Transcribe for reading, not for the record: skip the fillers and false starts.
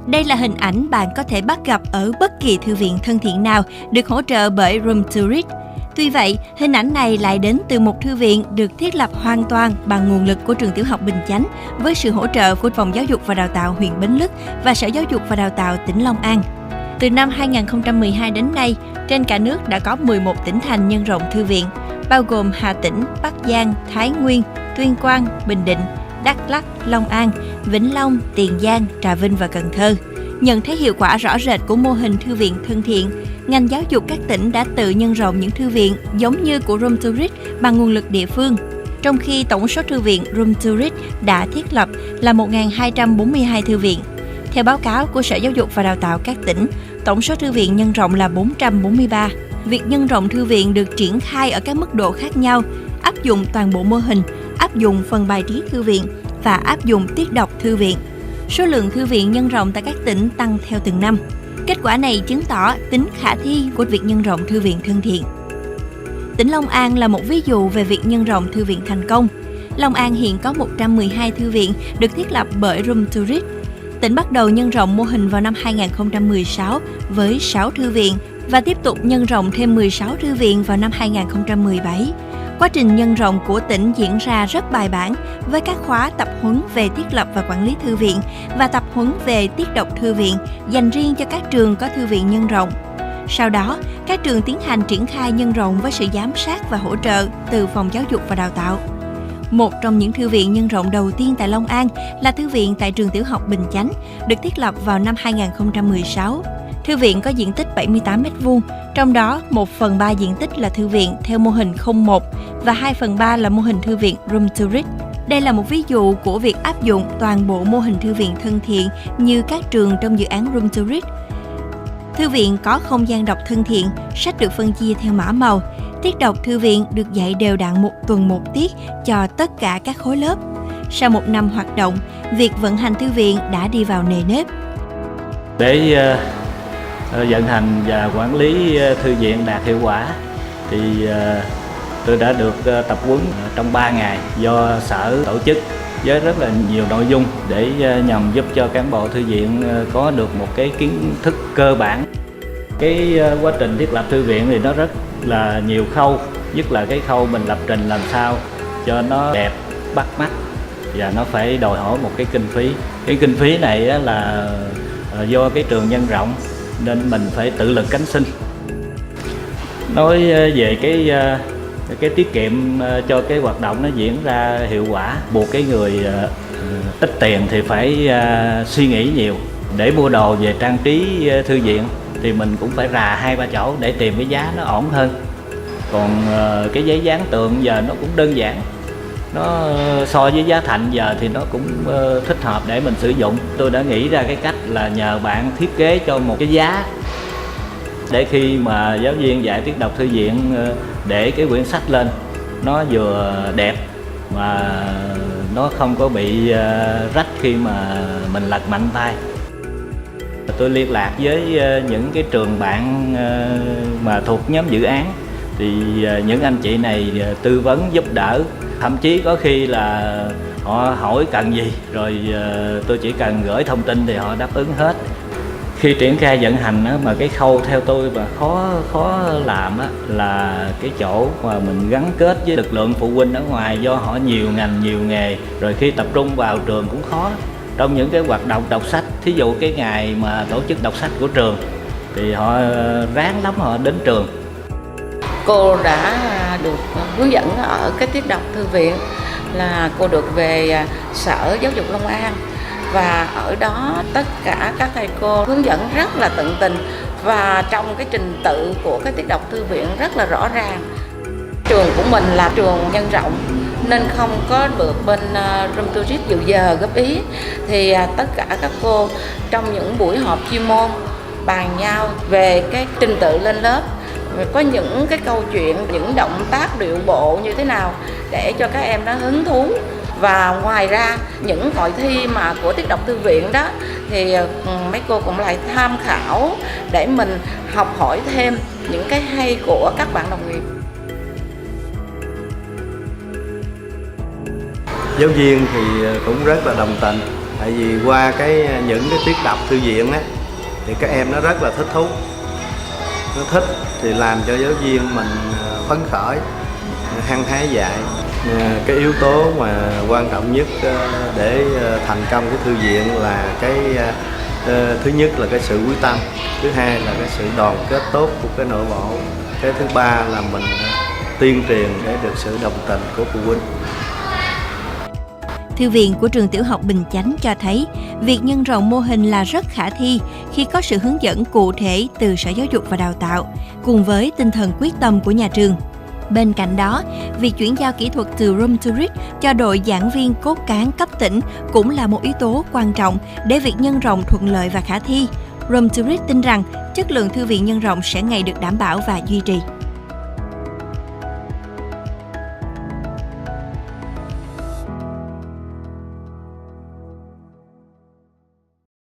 Đây là hình ảnh bạn có thể bắt gặp ở bất kỳ thư viện thân thiện nào được hỗ trợ bởi Room to Read. Tuy vậy, hình ảnh này lại đến từ một thư viện được thiết lập hoàn toàn bằng nguồn lực của trường tiểu học Bình Chánh với sự hỗ trợ của Phòng Giáo dục và Đào tạo huyện Bến Lức và Sở Giáo dục và Đào tạo tỉnh Long An. Từ năm 2012 đến nay, trên cả nước đã có 11 tỉnh thành nhân rộng thư viện, bao gồm Hà Tĩnh, Bắc Giang, Thái Nguyên, Tuyên Quang, Bình Định, Đắk Lắk, Long An, Vĩnh Long, Tiền Giang, Trà Vinh và Cần Thơ. Nhận thấy hiệu quả rõ rệt của mô hình thư viện thân thiện, ngành giáo dục các tỉnh đã tự nhân rộng những thư viện giống như của Room to Read bằng nguồn lực địa phương. Trong khi tổng số thư viện Room to Read đã thiết lập là 1.242 thư viện. Theo báo cáo của Sở Giáo dục và Đào tạo các tỉnh, tổng số thư viện nhân rộng là 443. Việc nhân rộng thư viện được triển khai ở các mức độ khác nhau, áp dụng toàn bộ mô hình, áp dụng phần bài trí thư viện và áp dụng tiết đọc thư viện. Số lượng thư viện nhân rộng tại các tỉnh tăng theo từng năm. Kết quả này chứng tỏ tính khả thi của việc nhân rộng thư viện thân thiện. Tỉnh Long An là một ví dụ về việc nhân rộng thư viện thành công. Long An hiện có 112 thư viện được thiết lập bởi Room to Read. Tỉnh bắt đầu nhân rộng mô hình vào năm 2016 với 6 thư viện và tiếp tục nhân rộng thêm 16 thư viện vào năm 2017. Quá trình nhân rộng của tỉnh diễn ra rất bài bản với các khóa tập huấn về thiết lập và quản lý thư viện và tập huấn về tiết đọc thư viện dành riêng cho các trường có thư viện nhân rộng. Sau đó, các trường tiến hành triển khai nhân rộng với sự giám sát và hỗ trợ từ Phòng Giáo dục và Đào tạo. Một trong những thư viện nhân rộng đầu tiên tại Long An là thư viện tại trường tiểu học Bình Chánh, được thiết lập vào năm 2016. Thư viện có diện tích 78 m², trong đó 1/3 diện tích là thư viện theo mô hình 01 và 2/3 là mô hình thư viện Room to Read. Đây là một ví dụ của việc áp dụng toàn bộ mô hình thư viện thân thiện như các trường trong dự án Room to Read. Thư viện có không gian đọc thân thiện, sách được phân chia theo mã màu. Tiết đọc thư viện được dạy đều đặn một tuần một tiết cho tất cả các khối lớp. Sau một năm hoạt động, việc vận hành thư viện đã đi vào nề nếp. Để vận hành và quản lý thư viện đạt hiệu quả thì tôi đã được tập huấn trong 3 ngày do sở tổ chức với rất là nhiều nội dung để nhằm giúp cho cán bộ thư viện có được một cái kiến thức cơ bản. Cái quá trình thiết lập thư viện thì nó rất là nhiều khâu, nhất là cái khâu mình lập trình làm sao cho nó đẹp, bắt mắt và nó phải đòi hỏi một cái kinh phí. Cái kinh phí này là do cái trường nhân rộng nên mình phải tự lực cánh sinh. Nói về cái tiết kiệm cho cái hoạt động nó diễn ra hiệu quả, buộc cái người ít tiền thì phải suy nghĩ nhiều. Để mua đồ về trang trí thư viện thì mình cũng phải rà 2-3 chỗ để tìm cái giá nó ổn hơn. Còn cái giấy dán tường giờ nó cũng đơn giản, nó so với giá thành giờ thì nó cũng thích hợp để mình sử dụng. Tôi đã nghĩ ra cái cách là nhờ bạn thiết kế cho một cái giá để khi mà giáo viên dạy tiết đọc thư viện để cái quyển sách lên nó vừa đẹp mà nó không có bị rách khi mà mình lật mạnh tay. Tôi liên lạc với những cái trường bạn mà thuộc nhóm dự án thì những anh chị này tư vấn giúp đỡ, thậm chí có khi là họ hỏi cần gì rồi tôi chỉ cần gửi thông tin thì họ đáp ứng hết. Khi triển khai vận hành mà cái khâu theo tôi mà khó làm là cái chỗ mà mình gắn kết với lực lượng phụ huynh ở ngoài, do họ nhiều ngành nhiều nghề, rồi khi tập trung vào trường cũng khó. Trong những cái hoạt động đọc sách, thí dụ cái ngày mà tổ chức đọc sách của trường thì họ ráng lắm họ đến trường. Cô đã được hướng dẫn ở cái tiết đọc thư viện là cô được về Sở Giáo dục Long An, và ở đó tất cả các thầy cô hướng dẫn rất là tận tình, và trong cái trình tự của cái tiết đọc thư viện rất là rõ ràng. Trường của mình là trường nhân rộng nên không có được bên Room to Read dự giờ góp ý, thì tất cả các cô trong những buổi họp chuyên môn bàn nhau về cái trình tự lên lớp, có những cái câu chuyện, những động tác điệu bộ như thế nào để cho các em nó hứng thú. Và ngoài ra những hội thi mà của tiết đọc thư viện đó thì mấy cô cũng lại tham khảo để mình học hỏi thêm những cái hay của các bạn đồng nghiệp. Giáo viên thì cũng rất là đồng tình Tại vì qua những cái tiết đọc thư viện á thì các em nó rất là thích thú, nó thích thì làm cho giáo viên mình phấn khởi, hăng hái dạy. Cái yếu tố mà quan trọng nhất để thành công cái thư viện là thứ nhất là cái sự quyết tâm, thứ hai là cái sự đoàn kết tốt của cái nội bộ, cái thứ ba là mình tuyên truyền để được sự đồng tình của phụ huynh. Thư viện của trường tiểu học Bình Chánh cho thấy việc nhân rộng mô hình là rất khả thi khi có sự hướng dẫn cụ thể từ Sở Giáo dục và Đào tạo, cùng với tinh thần quyết tâm của nhà trường. Bên cạnh đó, việc chuyển giao kỹ thuật từ Room to Read cho đội giảng viên cốt cán cấp tỉnh cũng là một yếu tố quan trọng để việc nhân rộng thuận lợi và khả thi. Room to Read tin rằng chất lượng thư viện nhân rộng sẽ ngày được đảm bảo và duy trì.